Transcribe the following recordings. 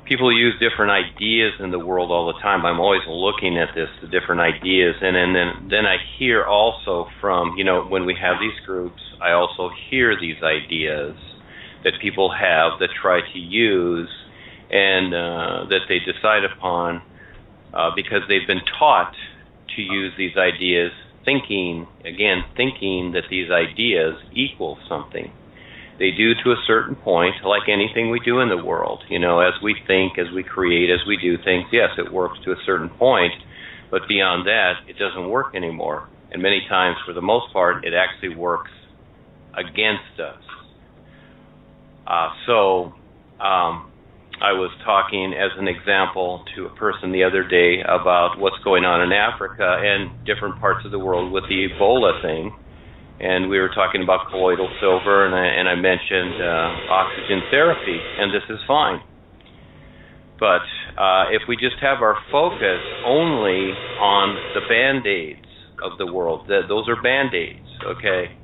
people use different ideas in the world all the time. I'm always looking at this, the different ideas, and then I hear also from, when we have these groups, I also hear these ideas that people have that try to use and that they decide upon because they've been taught to use these ideas, thinking that these ideas equal something. They do to a certain point, like anything we do in the world. As we think, as we create, as we do things, yes, it works to a certain point, but beyond that, it doesn't work anymore. And many times, for the most part, it actually works against us. I was talking as an example to a person the other day about what's going on in Africa and different parts of the world with the Ebola thing. And we were talking about colloidal silver, and I mentioned oxygen therapy, and this is fine. But if we just have our focus only on the Band-Aids of the world, those are Band-Aids, okay,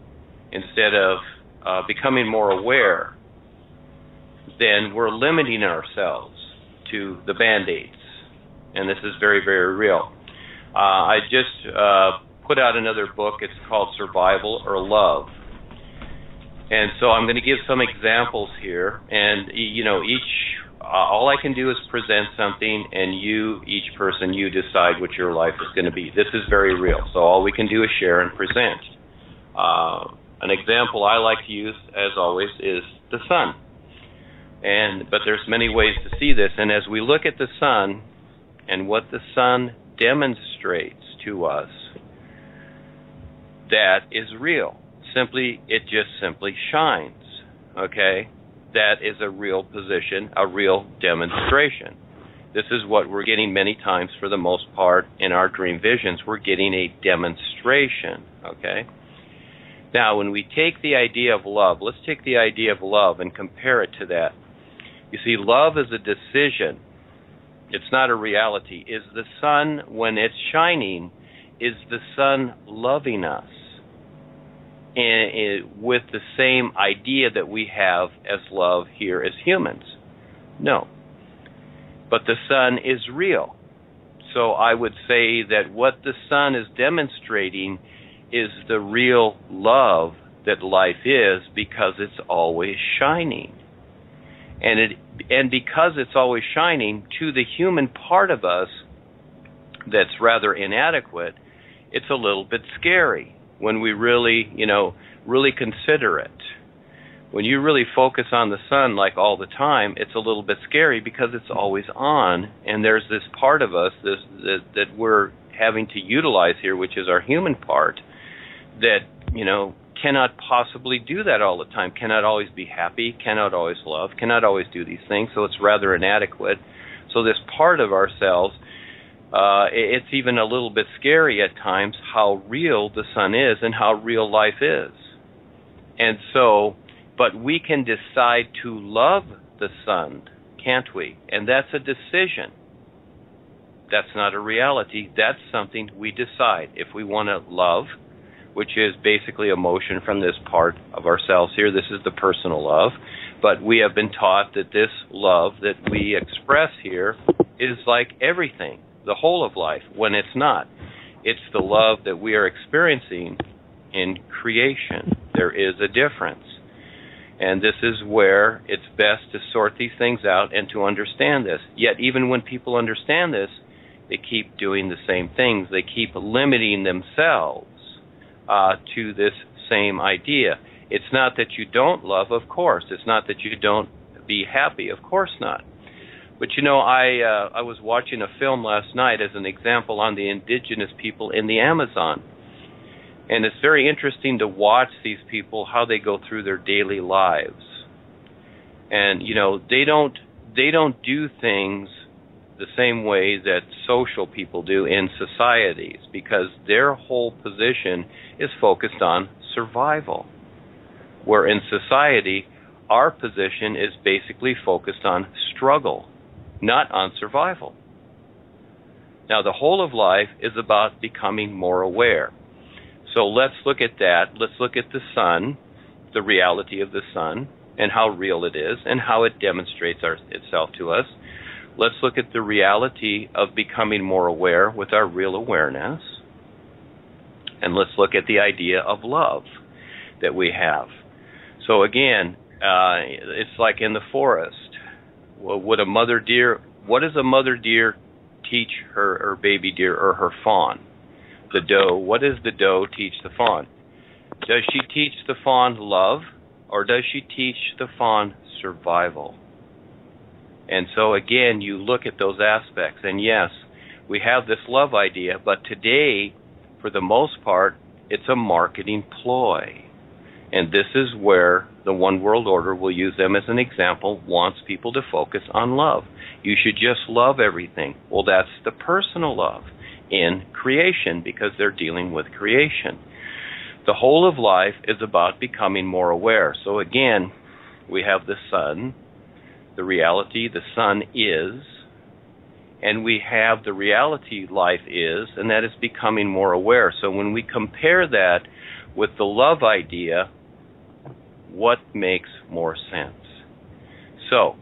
instead of becoming more aware, then we're limiting ourselves to the Band-Aids. And this is very, very real. I just put out another book. It's called Survival or Love. And so I'm going to give some examples here. And, all I can do is present something, and each person, you decide what your life is going to be. This is very real. So all we can do is share and present. An example I like to use, as always, is the sun. But there's many ways to see this. And as we look at the sun and what the sun demonstrates to us, that is real. It just simply shines, okay? That is a real position, a real demonstration. This is what we're getting many times for the most part in our dream visions. We're getting a demonstration, okay? Now, when we take the idea of love, let's take the idea of love and compare it to that. You see, love is a decision. It's not a reality. Is the sun, when it's shining, is the sun loving us with the same idea that we have as love here as humans? No. But the sun is real. So I would say that what the sun is demonstrating is the real love that life is, because it's always shining. And because it's always shining, to the human part of us that's rather inadequate, it's a little bit scary when we really consider it. When you really focus on the sun like all the time, it's a little bit scary because it's always on, and there's this part of us that we're having to utilize here, which is our human part, that, cannot possibly do that all the time, cannot always be happy, cannot always love, cannot always do these things, so it's rather inadequate. So this part of ourselves, it's even a little bit scary at times how real the sun is and how real life is. And so, but we can decide to love the sun, can't we? And that's a decision. That's not a reality. That's something we decide. If we want to love, which is basically emotion from this part of ourselves here, this is the personal love, but we have been taught that this love that we express here is like everything, the whole of life, when it's not. It's the love that we are experiencing in creation. There is a difference. And this is where it's best to sort these things out and to understand this. Yet even when people understand this, they keep doing the same things. They keep limiting themselves to this same idea. It's not that you don't love, of course. It's not that you don't be happy, of course not. But I was watching a film last night as an example on the indigenous people in the Amazon. And it's very interesting to watch these people, how they go through their daily lives. And, they don't do things the same way that social people do in societies, because their whole position is focused on survival. Where in society, our position is basically focused on struggle, not on survival. Now, the whole of life is about becoming more aware. So let's look at that. Let's look at the sun, the reality of the sun, and how real it is, and how it demonstrates itself to us. let's look at the reality of becoming more aware with our real awareness. And let's look at the idea of love that we have. So again, it's like in the forest. Well, what does a mother deer teach her baby deer or her fawn? The doe. What does the doe teach the fawn? Does she teach the fawn love, or does she teach the fawn survival? And so again, you look at those aspects, and yes, we have this love idea, but today, for the most part, it's a marketing ploy. And this is where the One World Order, will use them as an example, wants people to focus on love. You should just love everything. Well, that's the personal love in creation, because they're dealing with creation. The whole of life is about becoming more aware. So again, we have the sun, the reality the sun is, and we have the reality life is, and that is becoming more aware. So when we compare that with the love idea, what makes more sense? So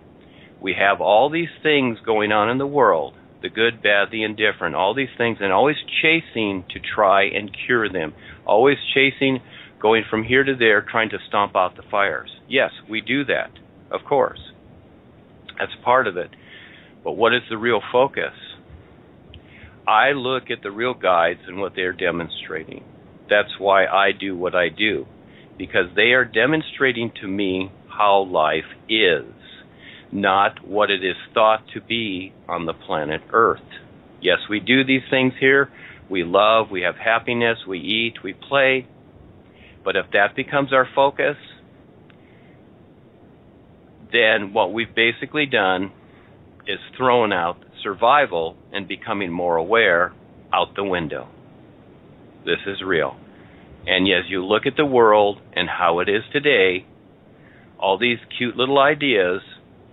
we have all these things going on in the world, the good, bad, the indifferent, all these things, and always chasing to try and cure them, always chasing, going from here to there, trying to stomp out the fires. Yes, we do that, of course. That's part of it. But what is the real focus? I look at the real guides and what they're demonstrating. That's why I do what I do, because they are demonstrating to me how life is, not what it is thought to be on the planet Earth. Yes, we do these things here. We love, we have happiness, we eat, we play. But if that becomes our focus, then what we've basically done is thrown out survival and becoming more aware out the window. This is real. And as you look at the world and how it is today, all these cute little ideas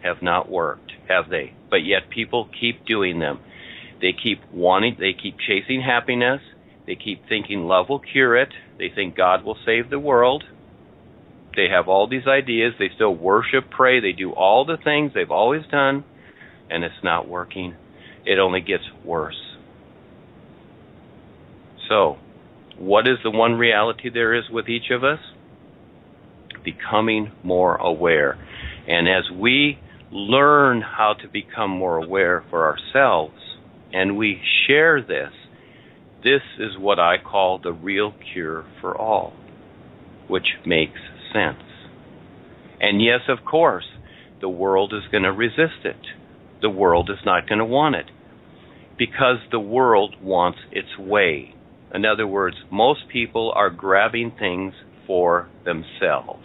have not worked, have they? But yet people keep doing them. They keep chasing happiness. They keep thinking love will cure it. They think God will save the world. They have all these ideas. They still worship, pray. They do all the things they've always done, and it's not working. It only gets worse. So, what is the one reality there is with each of us? Becoming more aware. And as we learn how to become more aware for ourselves, and we share this, this is what I call the real cure for all, which makes sense. And yes, of course, the world is going to resist it. The world is not going to want it, because the world wants its way. In other words, most people are grabbing things for themselves.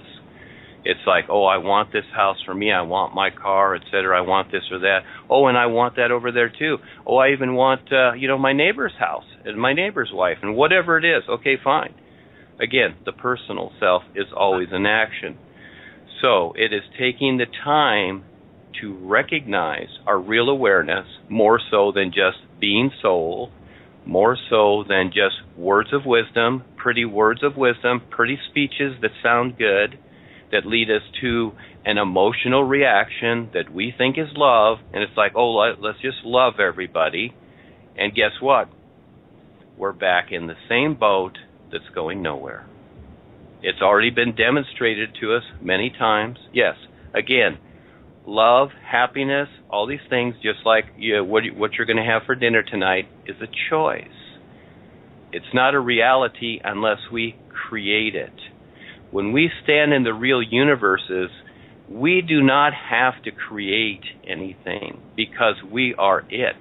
It's like, oh, I want this house for me, I want my car, etc. I want this or that. Oh, and I want that over there too. Oh, I even want, my neighbor's house and my neighbor's wife and whatever it is. Okay, fine. Again, the personal self is always in action. So it is taking the time to recognize our real awareness, more so than just being soul, more so than just words of wisdom, pretty words of wisdom, pretty speeches that sound good, that lead us to an emotional reaction that we think is love, and it's like, oh, let's just love everybody. And guess what? We're back in the same boat that's going nowhere. It's already been demonstrated to us many times. Yes, again, love, happiness, all these things, just like what you're going to have for dinner tonight, is a choice. It's not a reality unless we create it. When we stand in the real universes, we do not have to create anything, because we are it.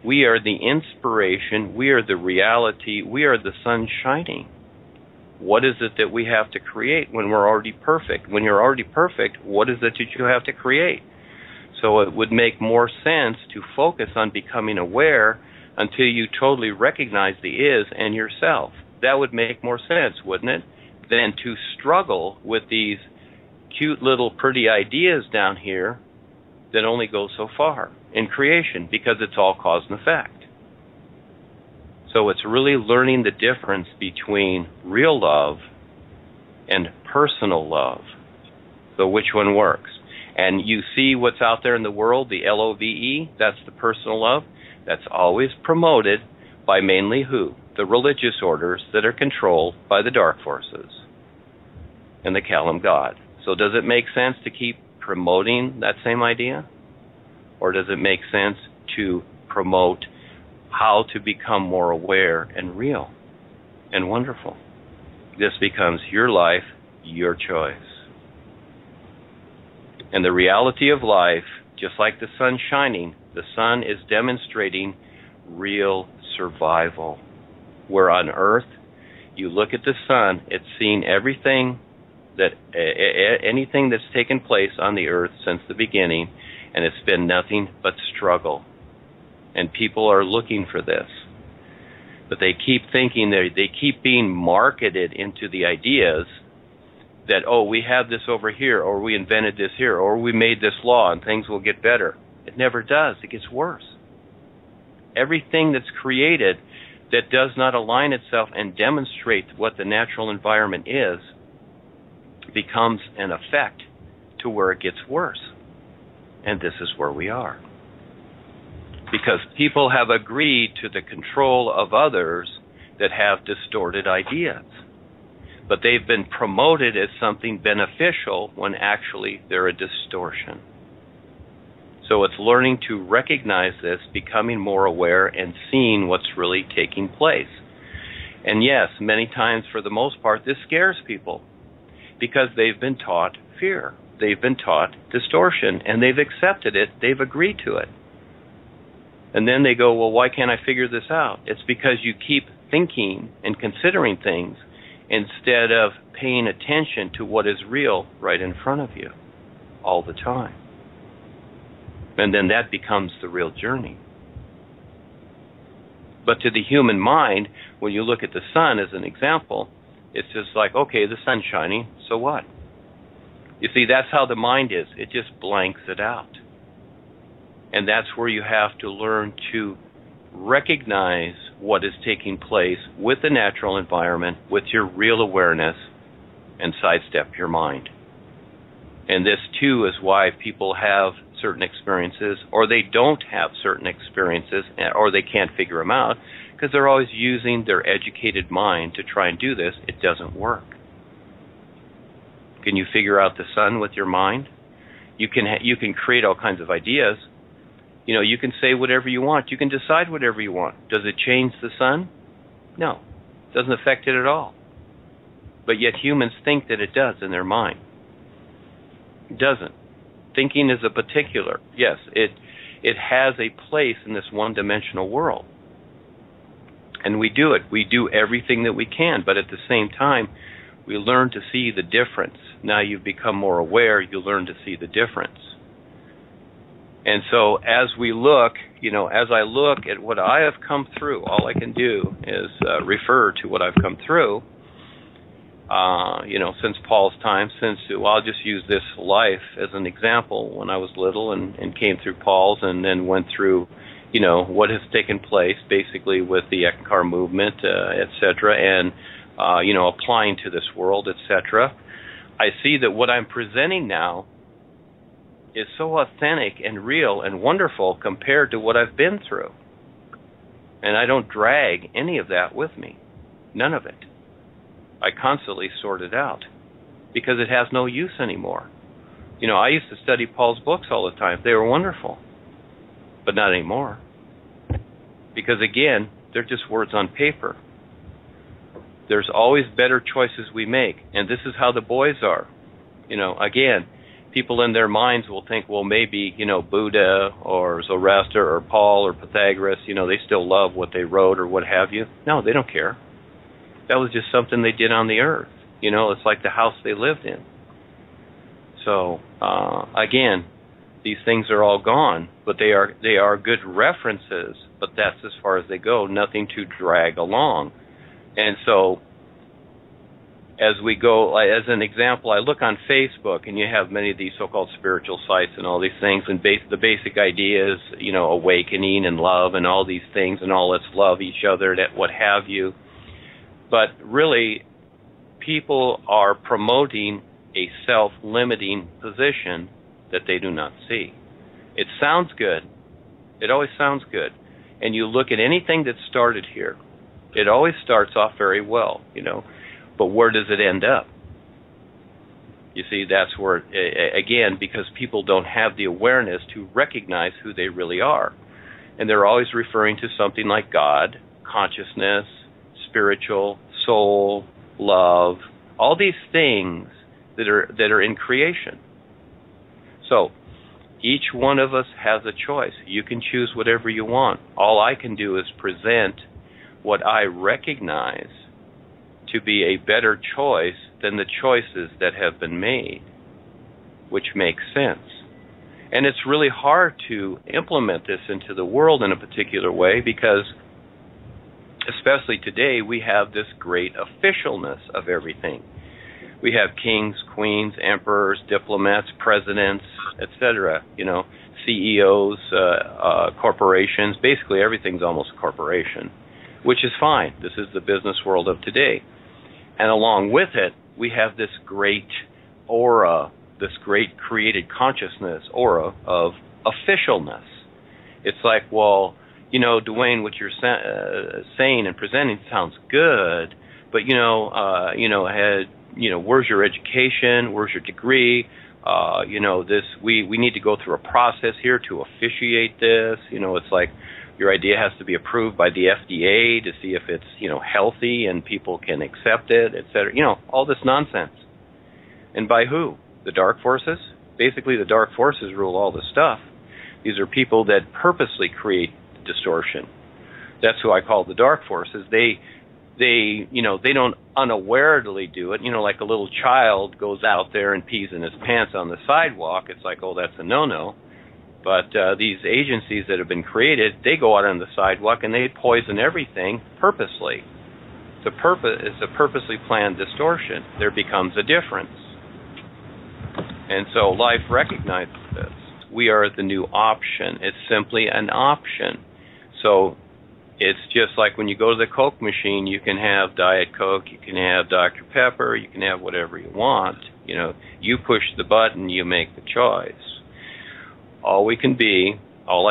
We are the inspiration. We are the reality. We are the sun shining. What is it that we have to create when we're already perfect? When you're already perfect, what is it that you have to create? So it would make more sense to focus on becoming aware until you totally recognize the is and yourself. That would make more sense, wouldn't it? Than to struggle with these cute little pretty ideas down here that only go so far in creation, because it's all cause and effect. So it's really learning the difference between real love and personal love. So which one works? And you see what's out there in the world, the LOVE, that's the personal love, that's always promoted by mainly who? The religious orders that are controlled by the dark forces and the Kalam God. So does it make sense to keep promoting that same idea? Or does it make sense to promote how to become more aware and real and wonderful? This becomes your life, your choice. And the reality of life, just like the sun shining, the sun is demonstrating real survival. Where on Earth, you look at the sun, it's seen everything anything that's taken place on the Earth since the beginning, and it's been nothing but struggle. And people are looking for this. But they keep thinking, they keep being marketed into the ideas that, oh, we have this over here, or we invented this here, or we made this law and things will get better. It never does. It gets worse. Everything that's created that does not align itself and demonstrate what the natural environment is becomes an effect to where it gets worse. And this is where we are. Because people have agreed to the control of others that have distorted ideas. But they've been promoted as something beneficial when actually they're a distortion. So it's learning to recognize this, becoming more aware, and seeing what's really taking place. And yes, many times, for the most part, this scares people because they've been taught fear. They've been taught distortion, and they've accepted it. They've agreed to it. And then they go, well, why can't I figure this out? It's because you keep thinking and considering things instead of paying attention to what is real right in front of you all the time. And then that becomes the real journey. But to the human mind, when you look at the sun as an example, it's just like, okay, the sun's shining, so what? You see, that's how the mind is. It just blanks it out. And that's where you have to learn to recognize what is taking place with the natural environment, with your real awareness, and sidestep your mind. And this, too, is why people have certain experiences, or they don't have certain experiences, or they can't figure them out, because they're always using their educated mind to try and do this. It doesn't work. Can you figure out the sun with your mind? You can create all kinds of ideas. You know, you can say whatever you want. You can decide whatever you want. Does it change the sun? No. It doesn't affect it at all. But yet humans think that it does in their mind. It doesn't. Thinking is a particular. Yes, it has a place in this one-dimensional world. And we do it. We do everything that we can. But at the same time, we learn to see the difference. Now you've become more aware, you learn to see the difference. And so as we look, as I look at what I have come through, all I can do is refer to what I've come through, since Paul's time, I'll just use this life as an example. When I was little and came through Paul's and then went through, what has taken place basically with the Eckankar movement, et cetera, and, applying to this world, et cetera, I see that what I'm presenting now is so authentic and real and wonderful compared to what I've been through. And I don't drag any of that with me. None of it. I constantly sort it out because it has no use anymore. I used to study Paul's books all the time. They were wonderful, but not anymore. Because again, they're just words on paper. There's always better choices we make, and this is how the boys are. Again, people in their minds will think, well, maybe, Buddha or Zoroaster or Paul or Pythagoras, they still love what they wrote or what have you. No, they don't care. That was just something they did on the earth. It's like the house they lived in. So, again, these things are all gone, but they are good references, but that's as far as they go, nothing to drag along. And so, as we go, as an example, I look on Facebook, and you have many of these so-called spiritual sites and all these things, and the basic idea is, awakening and love and all these things, and all let's love each other, what have you. But really, people are promoting a self-limiting position that they do not see. It sounds good. It always sounds good. And you look at anything that started here, it always starts off very well, but where does it end up? You see, that's where, again, because people don't have the awareness to recognize who they really are. And they're always referring to something like God, consciousness, spiritual, soul, love, all these things that are in creation. So each one of us has a choice. You can choose whatever you want. All I can do is present what I recognize to be a better choice than the choices that have been made, which makes sense. And it's really hard to implement this into the world in a particular way because, especially today, we have this great officialness of everything. We have kings, queens, emperors, diplomats, presidents, etc., CEOs, corporations. Basically, everything's almost a corporation, which is fine. This is the business world of today. And along with it, we have this great aura, this great created consciousness aura of officialness. It's like, well, Duane, what you're saying and presenting sounds good, but where's your education? Where's your degree? We need to go through a process here to officiate this. It's like your idea has to be approved by the FDA to see if it's, healthy and people can accept it, et cetera. All this nonsense. And by who? The dark forces? Basically, the dark forces rule all this stuff. These are people that purposely create distortion. That's who I call the dark forces. They don't unawarely do it. Like a little child goes out there and pees in his pants on the sidewalk. It's like, oh, that's a no-no. But these agencies that have been created, they go out on the sidewalk and they poison everything purposely. It's a purposely planned distortion. There becomes a difference. And so life recognizes this. We are the new option. It's simply an option. So it's just like when you go to the Coke machine, you can have Diet Coke, you can have Dr. Pepper, you can have whatever you want. You push the button, you make the choice. All I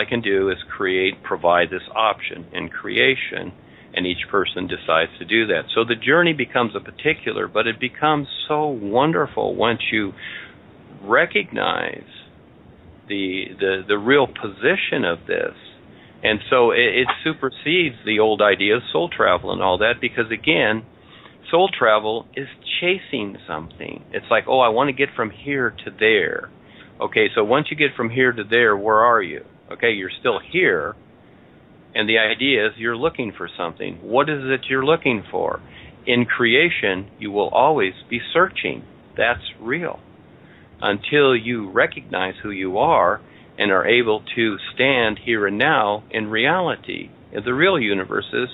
can do is provide this option in creation, and each person decides to do that. So the journey becomes a particular, but it becomes so wonderful once you recognize the real position of this. And so it supersedes the old idea of soul travel and all that, because again, soul travel is chasing something. It's like, oh, I want to get from here to there. Okay, so once you get from here to there, where are you? Okay, you're still here, and the idea is you're looking for something. What is it you're looking for? In creation, you will always be searching. That's real. Until you recognize who you are and are able to stand here and now in reality. The real universe is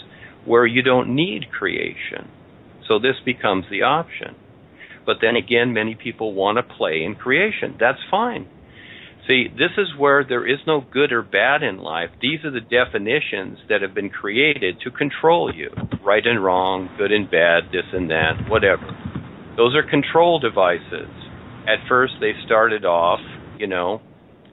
where you don't need creation. So this becomes the option. But then again, many people want to play in creation. That's fine. See, this is where there is no good or bad in life. These are the definitions that have been created to control you. Right and wrong, good and bad, this and that, whatever. Those are control devices. At first, they started off,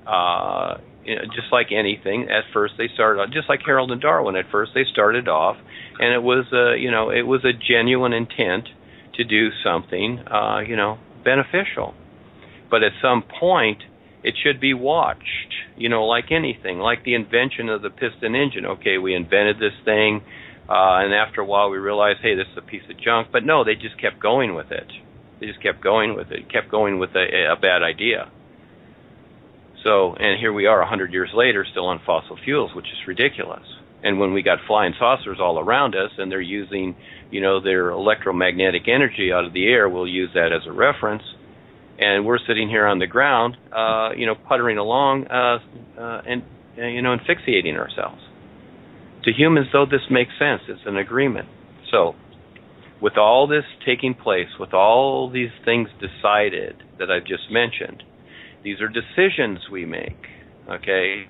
just like anything. At first, they started off, just like Harold and Darwin. At first, they started off, and it was a genuine intent to do something, beneficial. But at some point, it should be watched, like anything, like the invention of the piston engine. Okay, we invented this thing, and after a while we realized, hey, this is a piece of junk. But no, they just kept going with it. They just kept going with it, kept going with a bad idea. So, and here we are 100 years later still on fossil fuels, which is ridiculous. And when we got flying saucers all around us and they're using, their electromagnetic energy out of the air, we'll use that as a reference. And we're sitting here on the ground, puttering along and asphyxiating ourselves. To humans, though, this makes sense. It's an agreement. So, with all this taking place, with all these things decided that I've just mentioned, these are decisions we make, okay,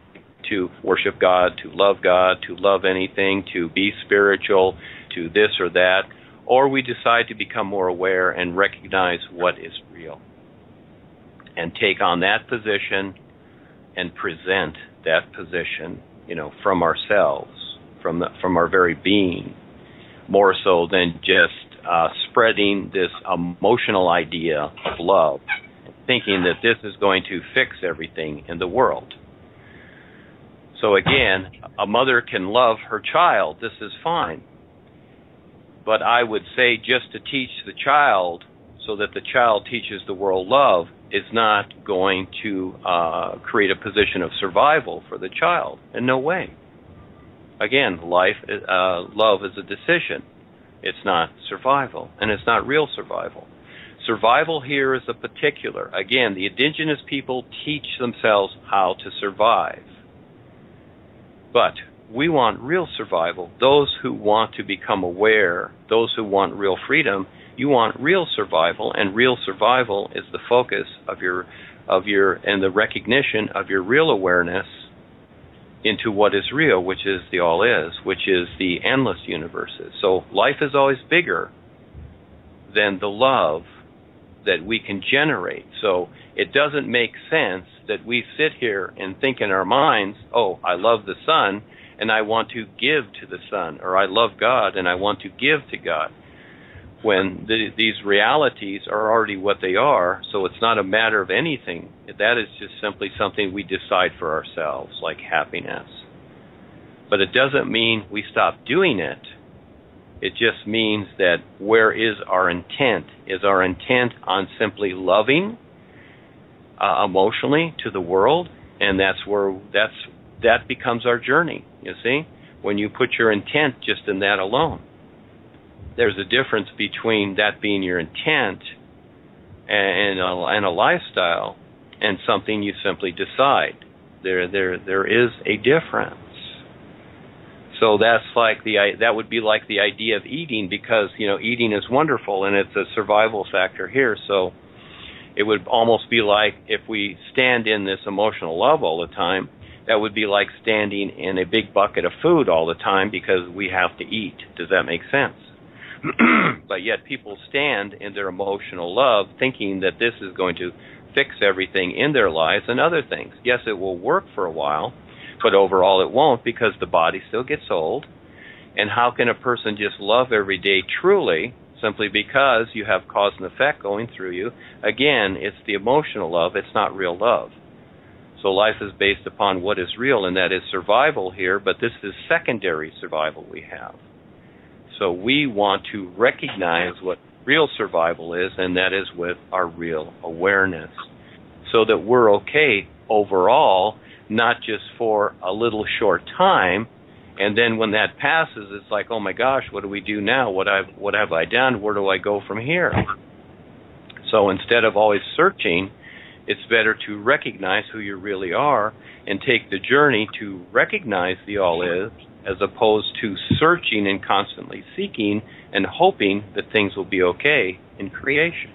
to worship God, to love anything, to be spiritual, to this or that, or we decide to become more aware and recognize what is real. and take on that position and present that position, from ourselves, from our very being, more so than just spreading this emotional idea of love, thinking that this is going to fix everything in the world. So again, a mother can love her child. This is fine. But I would say just to teach the child so that the child teaches the world love is not going to create a position of survival for the child. In no way. Again, love is a decision. It's not survival, and it's not real survival. Survival here is a particular. Again, the indigenous people teach themselves how to survive. But we want real survival. Those who want to become aware, those who want real freedom, you want real survival, and real survival is the focus of your and the recognition of your real awareness into what is real, which is the all is, which is the endless universes. So life is always bigger than the love that we can generate. So it doesn't make sense that we sit here and think in our minds, oh, I love the sun and I want to give to the sun, or I love God and I want to give to God, when these realities are already what they are. So it's not a matter of anything. That is just simply something we decide for ourselves, like happiness. But it doesn't mean we stop doing it. It just means that where is our intent? Is our intent on simply loving emotionally to the world? And that becomes our journey, you see? When you put your intent just in that alone. There's a difference between that being your intent and a lifestyle and something you simply decide. There is a difference. So that would be like the idea of eating, because eating is wonderful and it's a survival factor here. So it would almost be like if we stand in this emotional love all the time, that would be like standing in a big bucket of food all the time because we have to eat. Does that make sense? But yet people stand in their emotional love thinking that this is going to fix everything in their lives and other things. Yes, it will work for a while, but overall it won't, because the body still gets old. And how can a person just love every day truly simply because you have cause and effect going through you? Again, it's the emotional love. It's not real love. So life is based upon what is real, and that is survival here, but this is secondary survival we have. So we want to recognize what real survival is, and that is with our real awareness, so that we're okay overall, not just for a little short time, and then when that passes, it's like, oh my gosh, what do we do now? What have I done? Where do I go from here? So instead of always searching, it's better to recognize who you really are and take the journey to recognize the all is, as opposed to searching and constantly seeking and hoping that things will be okay in creation.